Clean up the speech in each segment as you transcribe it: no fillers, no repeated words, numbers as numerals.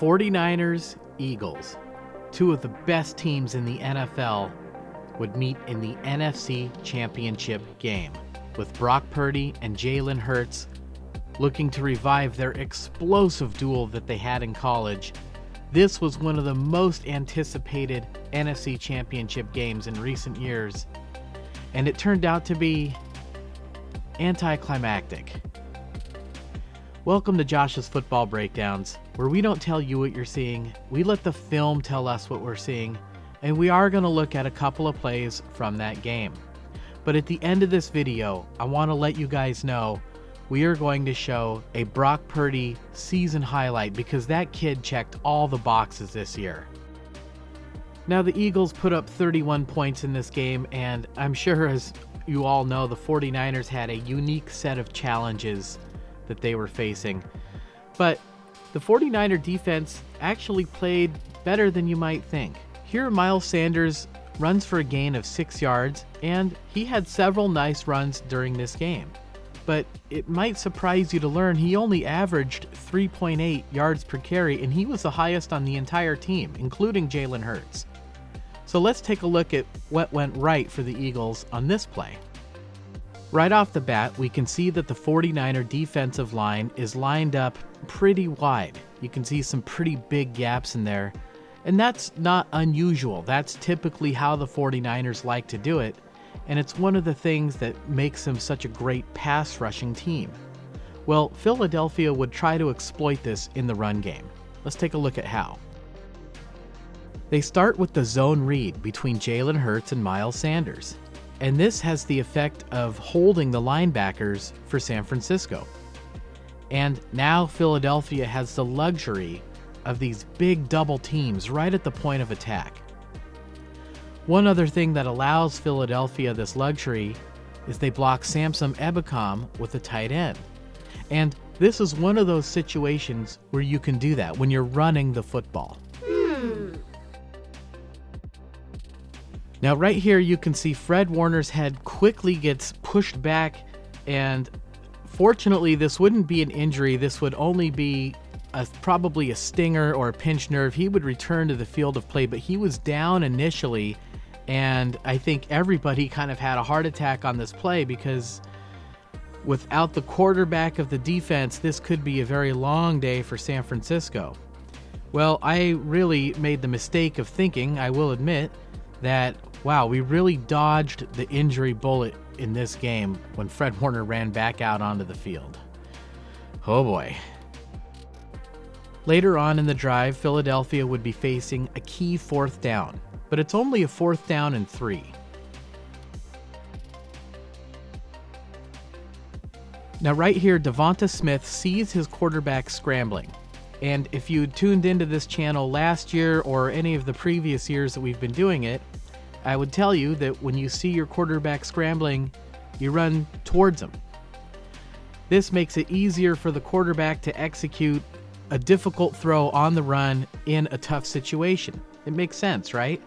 49ers, Eagles, two of the best teams in the NFL, would meet in the NFC Championship game, with Brock Purdy and Jalen Hurts looking to revive their explosive duel that they had in college. This was one of the most anticipated NFC Championship games in recent years, and it turned out to be anticlimactic. Welcome to Josh's Football Breakdowns, where we don't tell you what you're seeing, we let the film tell us what we're seeing, and we are going to look at a couple of plays from that game. But at the end of this video, I want to let you guys know we are going to show a Brock Purdy season highlight because that kid checked all the boxes this year. Now, the Eagles put up 31 points in this game, and I'm sure, as you all know, the 49ers had a unique set of challenges that they were facing. But the 49er defense actually played better than you might think. Here, Miles Sanders runs for a gain of 6 yards, and he had several nice runs during this game. But it might surprise you to learn he only averaged 3.8 yards per carry, and he was the highest on the entire team, including Jalen Hurts. So let's take a look at what went right for the Eagles on this play. Right off the bat, we can see that the 49er defensive line is lined up pretty wide. You can see some pretty big gaps in there, and that's not unusual. That's typically how the 49ers like to do it, and it's one of the things that makes them such a great pass rushing team. Well, Philadelphia would try to exploit this in the run game. Let's take a look at how. They start with the zone read between Jalen Hurts and Miles Sanders, and this has the effect of holding the linebackers for San Francisco. And now Philadelphia has the luxury of these big double teams right at the point of attack. One other thing that allows Philadelphia this luxury is they block Samson Ebukam with a tight end. And this is one of those situations where you can do that when you're running the football. Now right here you can see Fred Warner's head quickly gets pushed back, and fortunately this wouldn't be an injury. This would only be probably a stinger or a pinched nerve. He would return to the field of play, but he was down initially, and I think everybody kind of had a heart attack on this play because without the quarterback of the defense, this could be a very long day for San Francisco. Well, I really made the mistake of thinking, I will admit, that wow, we really dodged the injury bullet in this game when Fred Warner ran back out onto the field. Oh boy. Later on in the drive, Philadelphia would be facing a key 4th down, but it's only a 4th down and 3. Now right here, DeVonta Smith sees his quarterback scrambling. And if you tuned into this channel last year or any of the previous years that we've been doing it, I would tell you that when you see your quarterback scrambling, you run towards him. This makes it easier for the quarterback to execute a difficult throw on the run in a tough situation. It makes sense, right?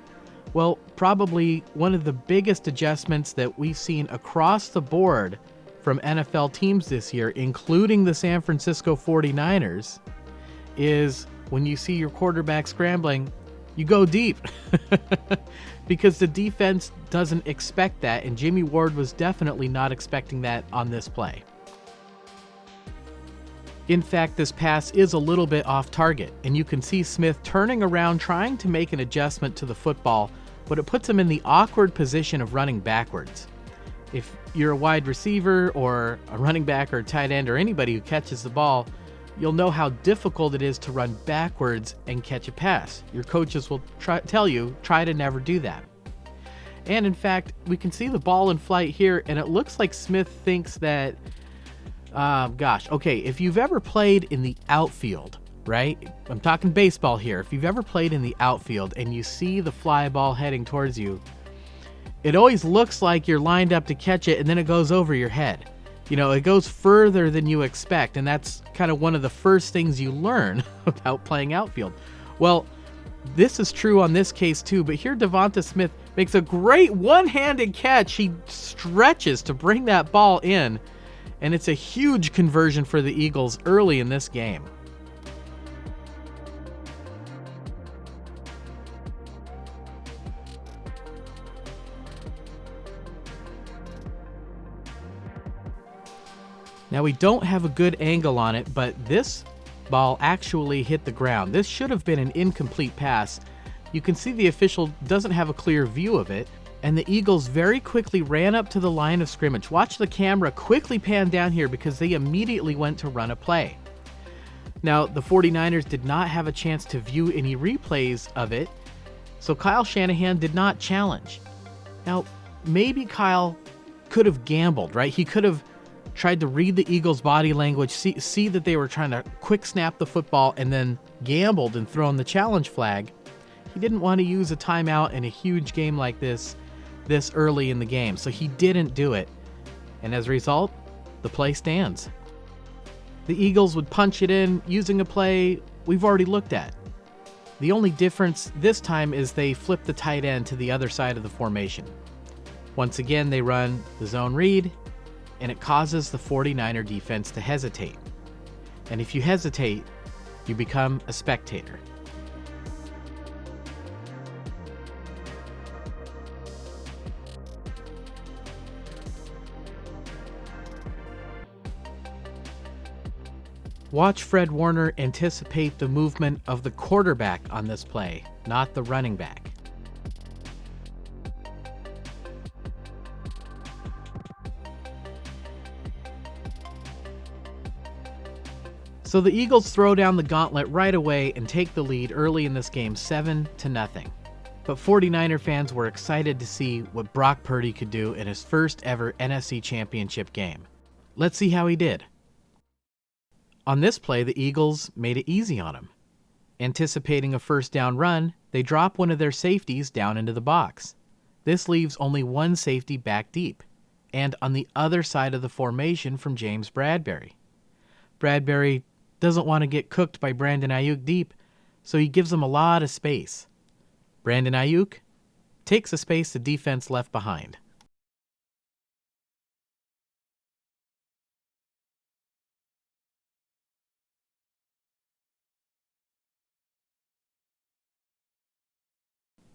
Well, probably one of the biggest adjustments that we've seen across the board from NFL teams this year, including the San Francisco 49ers, is when you see your quarterback scrambling, you go deep because the defense doesn't expect that, and Jimmy Ward was definitely not expecting that on this play. In fact, this pass is a little bit off target, and you can see Smith turning around trying to make an adjustment to the football, but it puts him in the awkward position of running backwards. If you're a wide receiver or a running back or a tight end or anybody who catches the ball, you'll know how difficult it is to run backwards and catch a pass. Your coaches will tell you, try to never do that. And in fact, we can see the ball in flight here, and it looks like Smith thinks that, if you've ever played in the outfield, right? I'm talking baseball here. If you've ever played in the outfield and you see the fly ball heading towards you, it always looks like you're lined up to catch it, and then it goes over your head. You know, it goes further than you expect, and that's kind of one of the first things you learn about playing outfield. Well, this is true on this case too, but here DeVonta Smith makes a great one-handed catch. He stretches to bring that ball in, and it's a huge conversion for the Eagles early in this game. Now we don't have a good angle on it, but this ball actually hit the ground. This should have been an incomplete pass. You can see the official doesn't have a clear view of it, and the Eagles very quickly ran up to the line of scrimmage. Watch the camera quickly pan down here because they immediately went to run a play. Now, the 49ers did not have a chance to view any replays of it, so Kyle Shanahan did not challenge. Now, maybe Kyle could have gambled, right? He could have tried to read the Eagles' body language, see that they were trying to quick snap the football, and then gambled and thrown the challenge flag. He didn't want to use a timeout in a huge game like this early in the game, so he didn't do it. And as a result, the play stands. The Eagles would punch it in using a play we've already looked at. The only difference this time is they flip the tight end to the other side of the formation. Once again, they run the zone read, and it causes the 49er defense to hesitate. And if you hesitate, you become a spectator. Watch Fred Warner anticipate the movement of the quarterback on this play, not the running back. So the Eagles throw down the gauntlet right away and take the lead early in this game, 7-0. But 49er fans were excited to see what Brock Purdy could do in his first ever NFC Championship game. Let's see how he did. On this play, the Eagles made it easy on him. Anticipating a first down run, they drop one of their safeties down into the box. This leaves only one safety back deep, and on the other side of the formation from James Bradberry. Bradberry doesn't want to get cooked by Brandon Aiyuk deep, so he gives him a lot of space. Brandon Aiyuk takes the space the defense left behind.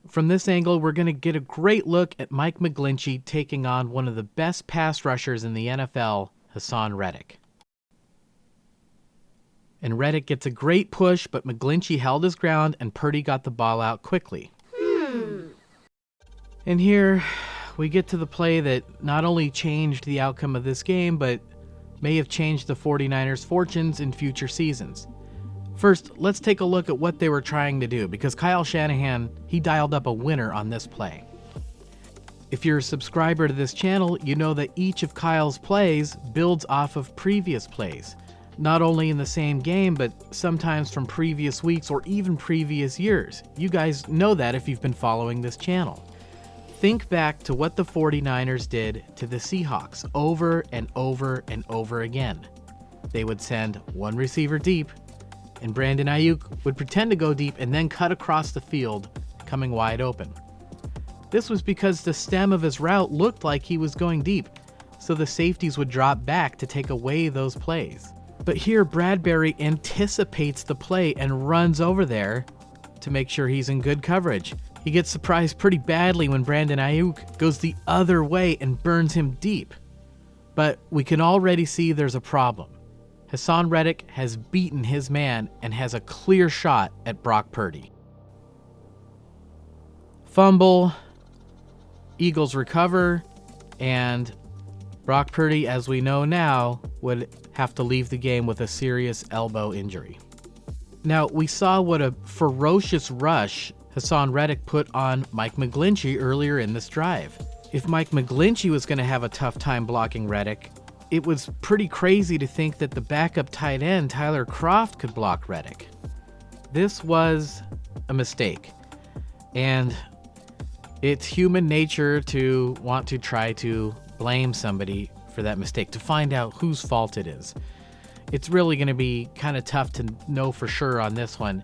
From this angle, we're going to get a great look at Mike McGlinchey taking on one of the best pass rushers in the NFL, Haason Reddick. And Reddick gets a great push, but McGlinchey held his ground and Purdy got the ball out quickly. And here we get to the play that not only changed the outcome of this game, but may have changed the 49ers' fortunes in future seasons. First, let's take a look at what they were trying to do, because Kyle Shanahan, he dialed up a winner on this play. If you're a subscriber to this channel, you know that each of Kyle's plays builds off of previous plays, not only in the same game, but sometimes from previous weeks or even previous years. You guys know that if you've been following this channel. Think back to what the 49ers did to the Seahawks over and over and over again. They would send one receiver deep, and Brandon Aiyuk would pretend to go deep and then cut across the field, coming wide open. This was because the stem of his route looked like he was going deep, so the safeties would drop back to take away those plays. But here, Bradberry anticipates the play and runs over there to make sure he's in good coverage. He gets surprised pretty badly when Brandon Aiyuk goes the other way and burns him deep. But we can already see there's a problem. Haason Reddick has beaten his man and has a clear shot at Brock Purdy. Fumble, Eagles recover, and Brock Purdy, as we know now, would have to leave the game with a serious elbow injury. Now, we saw what a ferocious rush Haason Reddick put on Mike McGlinchey earlier in this drive. If Mike McGlinchey was going to have a tough time blocking Reddick, it was pretty crazy to think that the backup tight end, Tyler Kroft, could block Reddick. This was a mistake, and it's human nature to want to try to blame somebody for that mistake, to find out whose fault it is. It's really going to be kind of tough to know for sure on this one.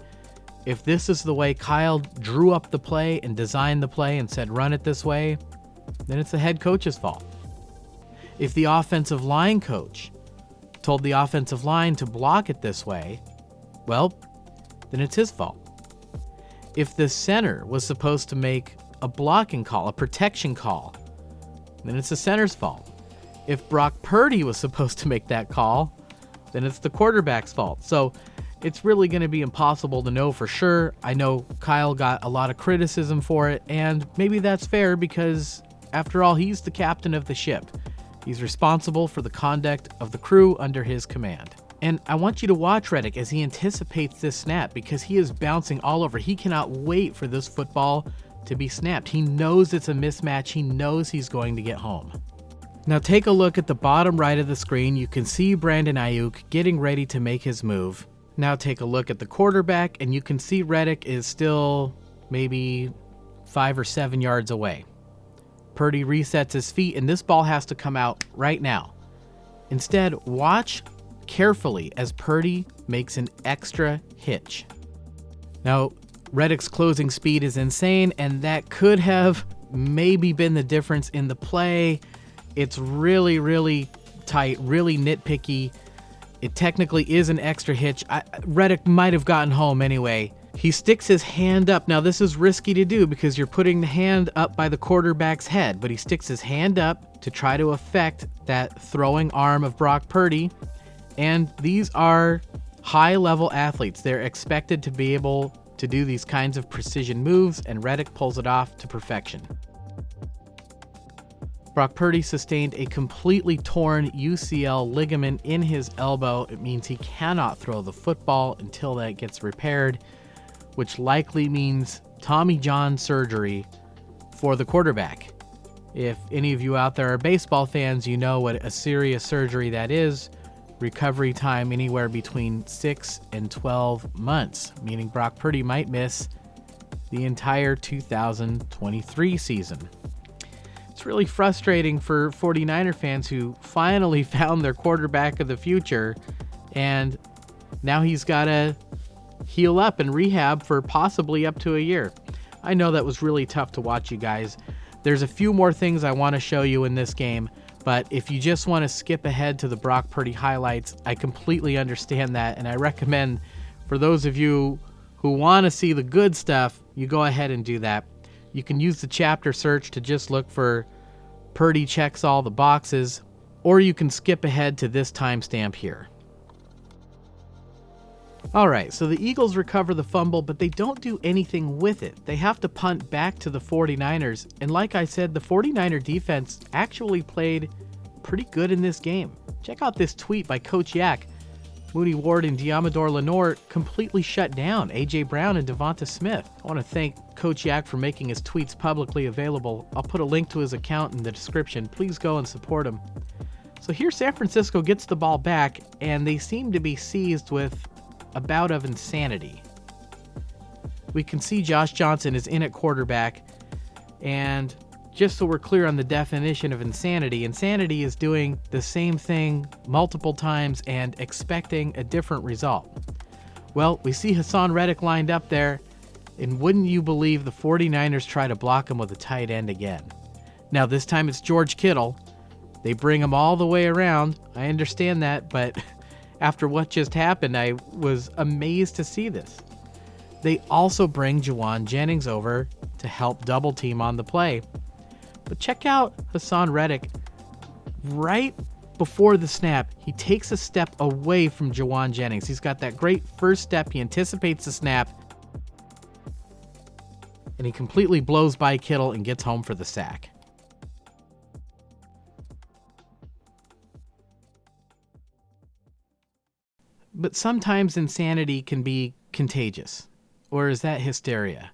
If this is the way Kyle drew up the play and designed the play and said run it this way, then it's the head coach's fault. If the offensive line coach told the offensive line to block it this way, well, then it's his fault. If the center was supposed to make a blocking call, a protection call, then it's the center's fault. If Brock Purdy was supposed to make that call, then it's the quarterback's fault. So it's really going to be impossible to know for sure. I know Kyle got a lot of criticism for it, and maybe that's fair because, after all, he's the captain of the ship. He's responsible for the conduct of the crew under his command. And I want you to watch Reddick as he anticipates this snap because he is bouncing all over. He cannot wait for this football to be snapped. He knows it's a mismatch. He knows he's going to get home. Now take a look at the bottom right of the screen. You can see Brandon Aiyuk getting ready to make his move. Now take a look at the quarterback, and you can see Reddick is still maybe 5 or 7 yards away. Purdy resets his feet, and this ball has to come out right now. Instead, watch carefully as Purdy makes an extra hitch. Now, Reddick's closing speed is insane, and that could have maybe been the difference in the play. It's really, really tight, really nitpicky. It technically is an extra hitch. Reddick might have gotten home anyway. He sticks his hand up. Now, this is risky to do because you're putting the hand up by the quarterback's head, but he sticks his hand up to try to affect that throwing arm of Brock Purdy. And these are high-level athletes. They're expected to be able to do these kinds of precision moves, and Reddick pulls it off to perfection. Brock Purdy sustained a completely torn UCL ligament in his elbow. It means he cannot throw the football until that gets repaired, which likely means Tommy John surgery for the quarterback. If any of you out there are baseball fans, you know what a serious surgery that is. Recovery time anywhere between 6 and 12 months, meaning Brock Purdy might miss the entire 2023 season. It's really frustrating for 49er fans who finally found their quarterback of the future, and now he's got to heal up and rehab for possibly up to a year. I know that was really tough to watch, you guys. There's a few more things I want to show you in this game, but if you just want to skip ahead to the Brock Purdy highlights, I completely understand that, and I recommend for those of you who want to see the good stuff, you go ahead and do that. You can use the chapter search to just look for Purdy checks all the boxes, or you can skip ahead to this timestamp here. Alright, so the Eagles recover the fumble, but they don't do anything with it. They have to punt back to the 49ers, and like I said, the 49er defense actually played pretty good in this game. Check out this tweet by Coach Yak. Mooney Ward and Diamador Lenore completely shut down A.J. Brown and DeVonta Smith. I want to thank Coach Yak for making his tweets publicly available. I'll put a link to his account in the description. Please go and support him. So here San Francisco gets the ball back, and they seem to be seized with a bout of insanity. We can see Josh Johnson is in at quarterback, and just so we're clear on the definition of insanity, insanity is doing the same thing multiple times and expecting a different result. Well, we see Hassan Reddick lined up there, and wouldn't you believe the 49ers try to block him with a tight end again. Now this time it's George Kittle. They bring him all the way around. I understand that, but after what just happened, I was amazed to see this. They also bring Juwan Jennings over to help double team on the play. But check out Hassan Reddick. Right before the snap, he takes a step away from Juwan Jennings. He's got that great first step. He anticipates the snap, and he completely blows by Kittle and gets home for the sack. But sometimes insanity can be contagious. Or is that hysteria?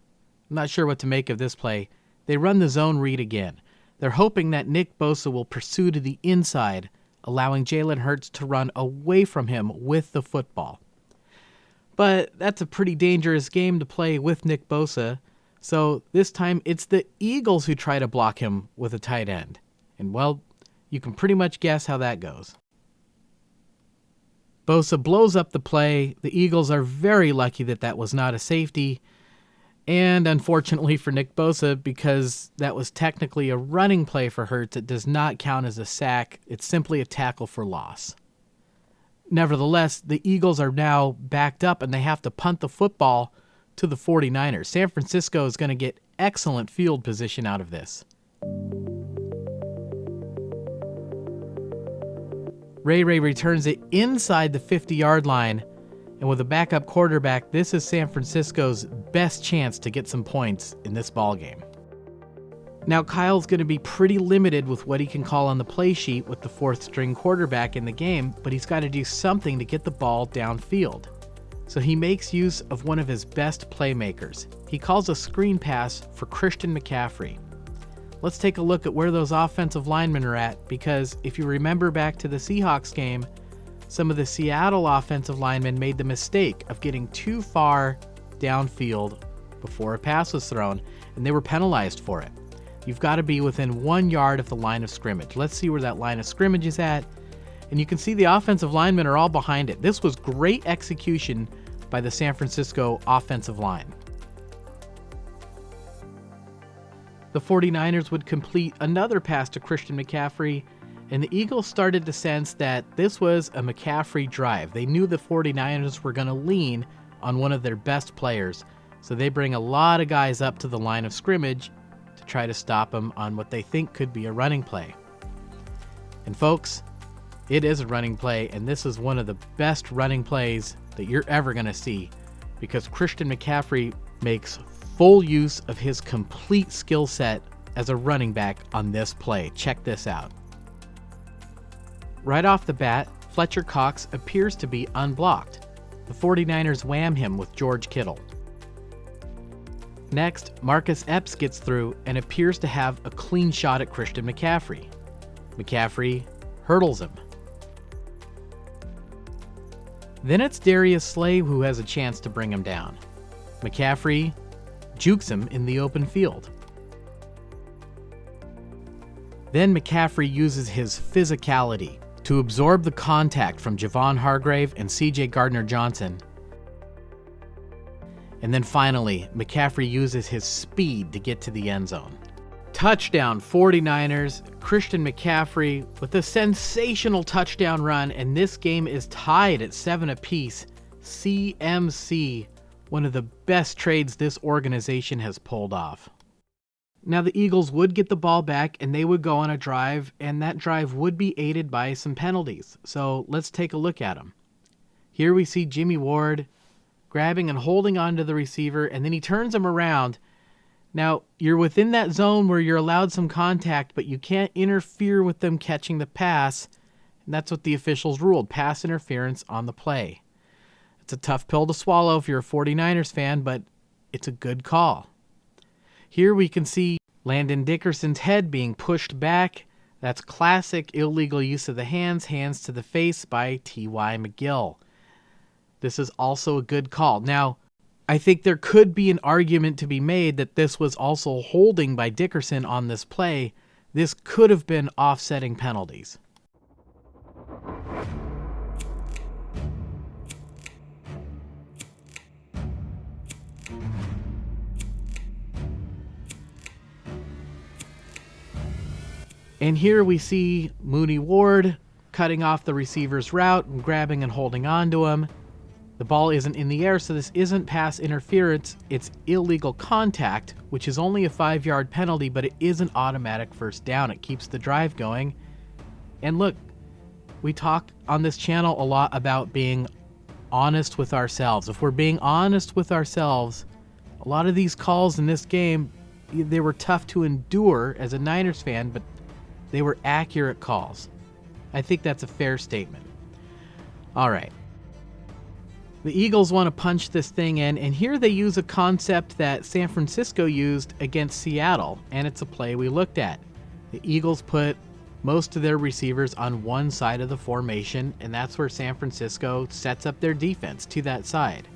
I'm not sure what to make of this play. They run the zone read again. They're hoping that Nick Bosa will pursue to the inside, allowing Jalen Hurts to run away from him with the football. But that's a pretty dangerous game to play with Nick Bosa, so this time it's the Eagles who try to block him with a tight end. And well, you can pretty much guess how that goes. Bosa blows up the play. The Eagles are very lucky that that was not a safety. And unfortunately for Nick Bosa, because that was technically a running play for Hurts, it does not count as a sack. It's simply a tackle for loss. Nevertheless, the Eagles are now backed up and they have to punt the football to the 49ers. San Francisco is going to get excellent field position out of this. Ray returns it inside the 50-yard line, and with a backup quarterback, this is San Francisco's best chance to get some points in this ballgame. Now, Kyle's going to be pretty limited with what he can call on the play sheet with the fourth-string quarterback in the game, but he's got to do something to get the ball downfield. So he makes use of one of his best playmakers. He calls a screen pass for Christian McCaffrey. Let's take a look at where those offensive linemen are at, because if you remember back to the Seahawks game, some of the Seattle offensive linemen made the mistake of getting too far downfield before a pass was thrown, and they were penalized for it. You've got to be within 1 yard of the line of scrimmage. Let's see where that line of scrimmage is at. And you can see the offensive linemen are all behind it. This was great execution by the San Francisco offensive line. The 49ers would complete another pass to Christian McCaffrey, and the Eagles started to sense that this was a McCaffrey drive. They knew the 49ers were going to lean on one of their best players, so they bring a lot of guys up to the line of scrimmage to try to stop him on what they think could be a running play. And folks, it is a running play, and this is one of the best running plays that you're ever going to see, because Christian McCaffrey makes full use of his complete skill set as a running back on this play. Check this out. Right off the bat, Fletcher Cox appears to be unblocked. The 49ers wham him with George Kittle. Next, Marcus Epps gets through and appears to have a clean shot at Christian McCaffrey. McCaffrey hurdles him. Then it's Darius Slay who has a chance to bring him down. McCaffrey jukes him in the open field. Then McCaffrey uses his physicality to absorb the contact from Javon Hargrave and CJ Gardner-Johnson. And then finally, McCaffrey uses his speed to get to the end zone. Touchdown 49ers, Christian McCaffrey with a sensational touchdown run, and this game is tied at 7 apiece. CMC, one of the best trades this organization has pulled off. Now the Eagles would get the ball back and they would go on a drive, and that drive would be aided by some penalties. So let's take a look at them. Here we see Jimmy Ward grabbing and holding onto the receiver, and then he turns him around. Now, you're within that zone where you're allowed some contact, but you can't interfere with them catching the pass, and that's what the officials ruled, pass interference on the play. It's a tough pill to swallow if you're a 49ers fan, but it's a good call. Here we can see Landon Dickerson's head being pushed back. That's classic illegal use of the hands to the face by T.Y. McGill. This is also a good call. Now, I think there could be an argument to be made that this was also holding by Dickerson on this play. This could have been offsetting penalties. And here we see Mooney Ward cutting off the receiver's route and grabbing and holding on to him. The ball isn't in the air, so this isn't pass interference. It's illegal contact, which is only a 5-yard penalty, but it is an automatic first down. It keeps the drive going. And look, we talk on this channel a lot about being honest with ourselves. If we're being honest with ourselves, a lot of these calls in this game, they were tough to endure as a Niners fan, but they were accurate calls. I think that's a fair statement. All right. The Eagles want to punch this thing in, and here they use a concept that San Francisco used against Seattle, and it's a play we looked at. The Eagles put most of their receivers on one side of the formation, and that's where San Francisco sets up their defense, to that side.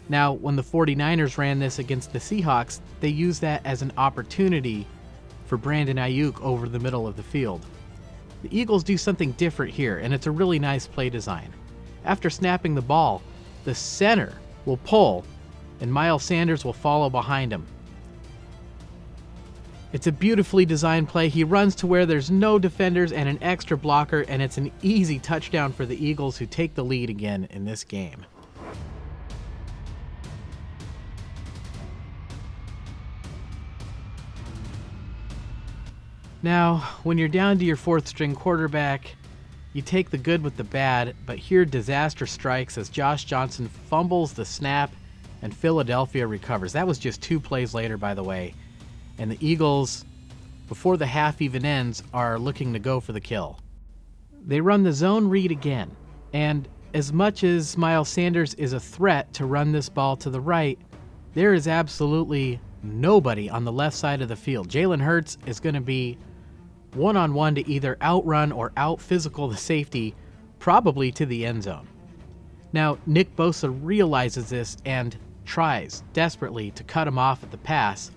Now, when the 49ers ran this against the Seahawks, they used that as an opportunity for Brandon Aiyuk over the middle of the field. The Eagles do something different here, and it's a really nice play design. After snapping the ball, the center will pull, and Miles Sanders will follow behind him. It's a beautifully designed play. He runs to where there's no defenders and an extra blocker, and it's an easy touchdown for the Eagles, who take the lead again in this game. Now, when you're down to your fourth string quarterback, You take the good with the bad, but here disaster strikes as Josh Johnson fumbles the snap and Philadelphia recovers. That was just 2 plays later, by the way. And the Eagles, before the half even ends, are looking to go for the kill. They run the zone read again, and as much as Miles Sanders is a threat to run this ball to the right, there is absolutely nobody on the left side of the field. Jalen Hurts is going to be one-on-one to either outrun or out-physical the safety, probably to the end zone. Now, Nick Bosa realizes this and tries desperately to cut him off at the pass.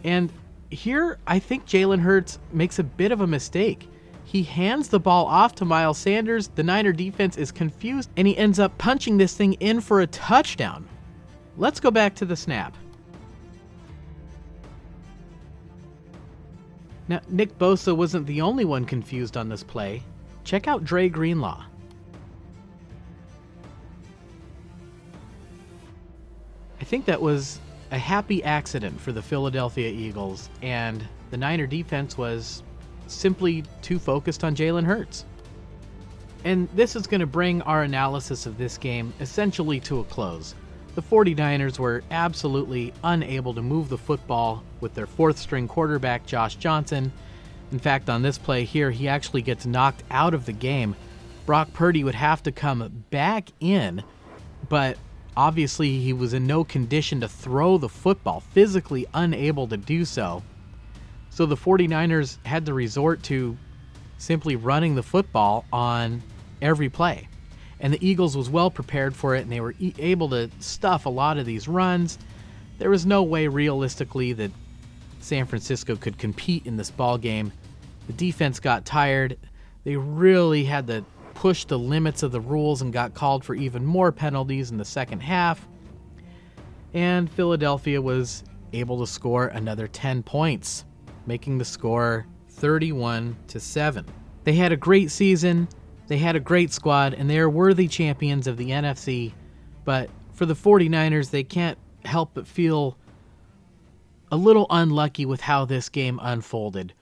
And here, I think Jalen Hurts makes a bit of a mistake. He hands the ball off to Miles Sanders, the Niner defense is confused, and he ends up punching this thing in for a touchdown. Let's go back to the snap. Now, Nick Bosa wasn't the only one confused on this play. Check out Dre Greenlaw. I think that was a happy accident for the Philadelphia Eagles, and the Niner defense was simply too focused on Jalen Hurts. And this is going to bring our analysis of this game essentially to a close. The 49ers were absolutely unable to move the football with their 4th-string quarterback, Josh Johnson. In fact, on this play here, he actually gets knocked out of the game. Brock Purdy would have to come back in, but obviously he was in no condition to throw the football, physically unable to do so. So the 49ers had to resort to simply running the football on every play. And the Eagles was well prepared for it, and they were able to stuff a lot of these runs. There was no way realistically that San Francisco could compete in this ball game. The defense got tired. They really had to push the limits of the rules and got called for even more penalties in the second half. And Philadelphia was able to score another 10 points, making the score 31-7. They had a great season, they had a great squad, and they are worthy champions of the NFC, but for the 49ers, they can't help but feel a little unlucky with how this game unfolded.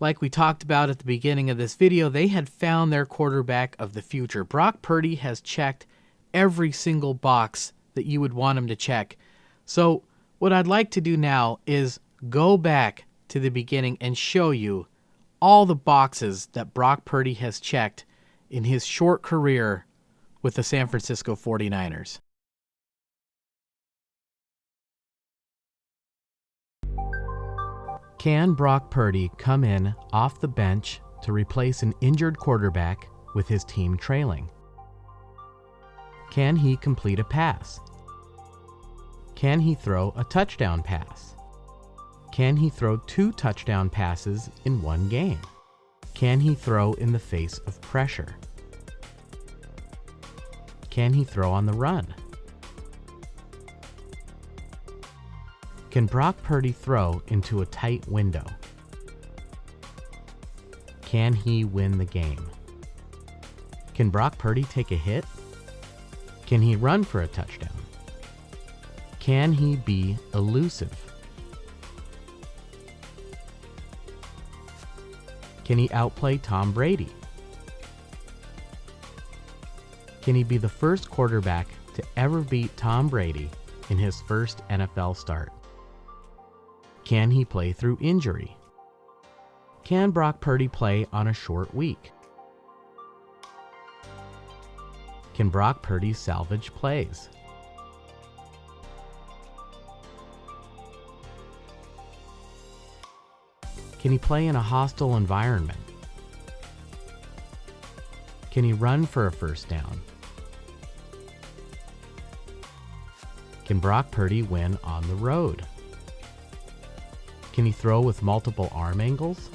Like we talked about at the beginning of this video, they had found their quarterback of the future. Brock Purdy has checked every single box that you would want him to check. So what I'd like to do now is go back to the beginning and show you all the boxes that Brock Purdy has checked in his short career with the San Francisco 49ers. Can Brock Purdy come in off the bench to replace an injured quarterback with his team trailing? Can he complete a pass? Can he throw a touchdown pass? Can he throw 2 touchdown passes in one game? Can he throw in the face of pressure? Can he throw on the run? Can Brock Purdy throw into a tight window? Can he win the game? Can Brock Purdy take a hit? Can he run for a touchdown? Can he be elusive? Can he outplay Tom Brady? Can he be the first quarterback to ever beat Tom Brady in his first NFL start? Can he play through injury? Can Brock Purdy play on a short week? Can Brock Purdy salvage plays? Can he play in a hostile environment? Can he run for a first down? Can Brock Purdy win on the road? Can he throw with multiple arm angles?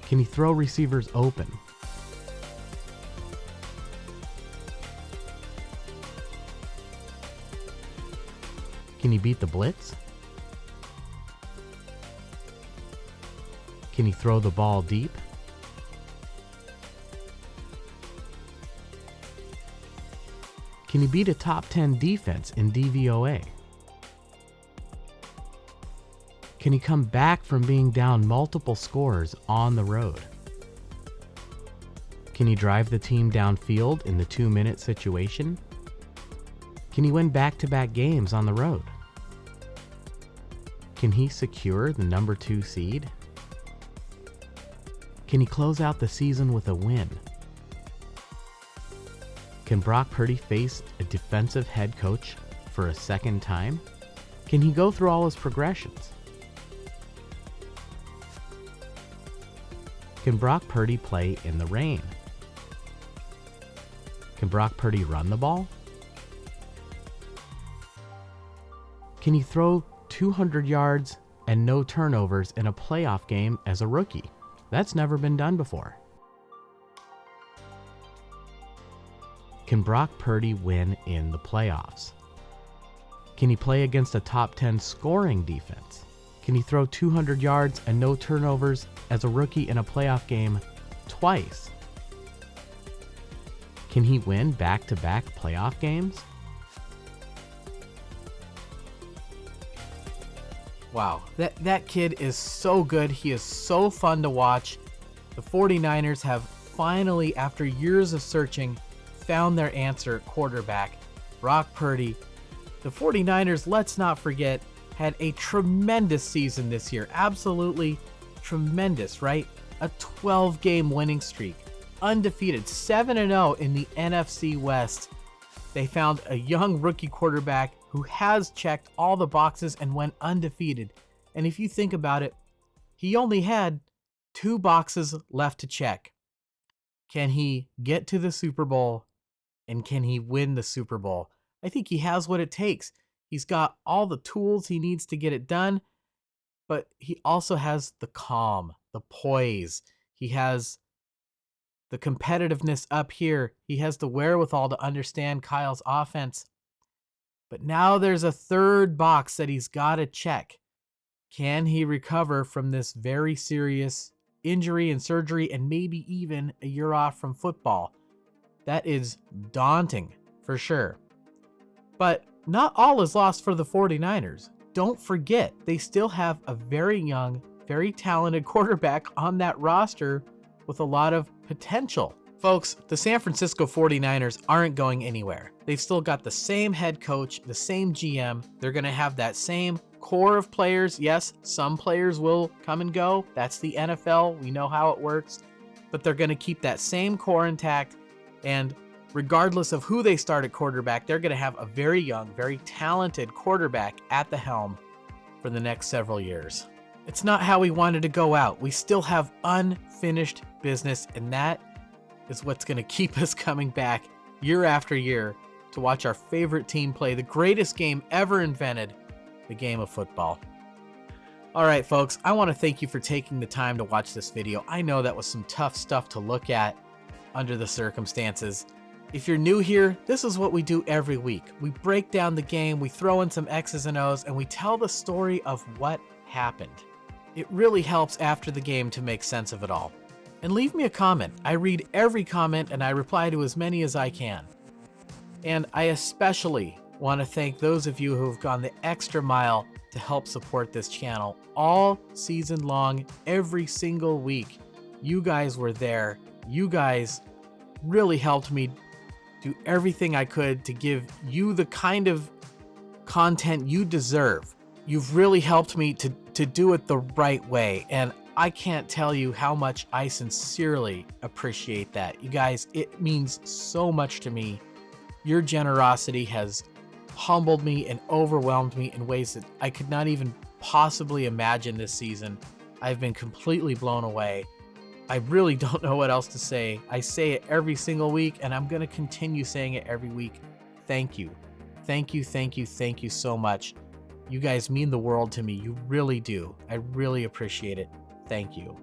Can he throw receivers open? Can he beat the blitz? Can he throw the ball deep? Can he beat a top 10 defense in DVOA? Can he come back from being down multiple scores on the road? Can he drive the team downfield in the 2-minute situation? Can he win back-to-back games on the road? Can he secure the number 2 seed? Can he close out the season with a win? Can Brock Purdy face a defensive head coach for a second time? Can he go through all his progressions? Can Brock Purdy play in the rain? Can Brock Purdy run the ball? Can he throw 200 yards and no turnovers in a playoff game as a rookie? That's never been done before. Can Brock Purdy win in the playoffs? Can he play against a top 10 scoring defense? Can he throw 200 yards and no turnovers as a rookie in a playoff game twice? Can he win back-to-back playoff games? Wow, that kid is so good. He is so fun to watch. The 49ers have finally, after years of searching, found their answer at quarterback, Brock Purdy. The 49ers, let's not forget, had a tremendous season this year. Absolutely tremendous, right? A 12-game winning streak. Undefeated, 7-0 in the NFC West. They found a young rookie quarterback who has checked all the boxes and went undefeated. And if you think about it, he only had 2 boxes left to check. Can he get to the Super Bowl? And can he win the Super Bowl? I think he has what it takes. He's got all the tools he needs to get it done, but he also has the calm, the poise. He has the competitiveness up here. He has the wherewithal to understand Kyle's offense. But now there's a third box that he's got to check. Can he recover from this very serious injury and surgery and maybe even a year off from football? That is daunting for sure. But not all is lost for the 49ers. Don't forget, they still have a very young, very talented quarterback on that roster with a lot of potential. Folks, the San Francisco 49ers aren't going anywhere. They've still got the same head coach, the same GM. They're going to have that same core of players. Yes, some players will come and go. That's the NFL. We know how it works. But they're going to keep that same core intact. And regardless of who they start at quarterback, they're going to have a very young, very talented quarterback at the helm for the next several years. It's not how we wanted to go out. We still have unfinished business, and that is what's going to keep us coming back year after year to watch our favorite team play the greatest game ever invented, the game of football. All right, folks, I want to thank you for taking the time to watch this video. I know that was some tough stuff to look at under the circumstances. If you're new here, this is what we do every week. We break down the game, we throw in some X's and O's, and we tell the story of what happened. It really helps after the game to make sense of it all. And leave me a comment. I read every comment and I reply to as many as I can. And I especially want to thank those of you who have gone the extra mile to help support this channel all season long, every single week. You guys were there. You guys really helped me do everything I could to give you the kind of content you deserve. You've really helped me to do it the right way, and I can't tell you how much I sincerely appreciate that. You guys, it means so much to me. Your generosity has humbled me and overwhelmed me in ways that I could not even possibly imagine this season. I've been completely blown away. I really don't know what else to say. I say it every single week, and I'm going to continue saying it every week. Thank you. Thank you, thank you, thank you so much. You guys mean the world to me. You really do. I really appreciate it. Thank you.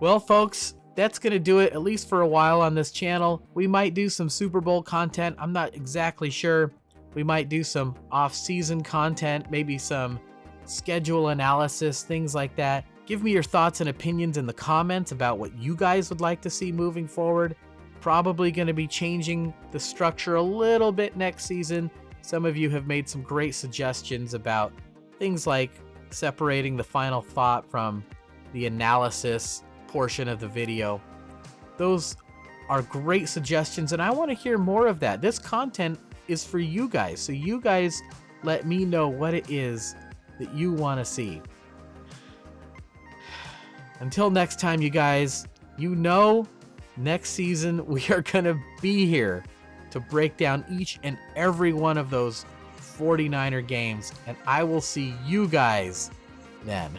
Well, folks, that's going to do it, at least for a while on this channel. We might do some Super Bowl content. I'm not exactly sure. We might do some off-season content, maybe some schedule analysis, things like that. Give me your thoughts and opinions in the comments about what you guys would like to see moving forward. Probably going to be changing the structure a little bit next season. Some of you have made some great suggestions about things like separating the final thought from the analysis portion of the video. Those are great suggestions, and I want to hear more of that. This content is for you guys, so you guys let me know what it is that you want to see. Until next time, you guys, next season we are going to be here to break down each and every one of those 49er games, and I will see you guys then.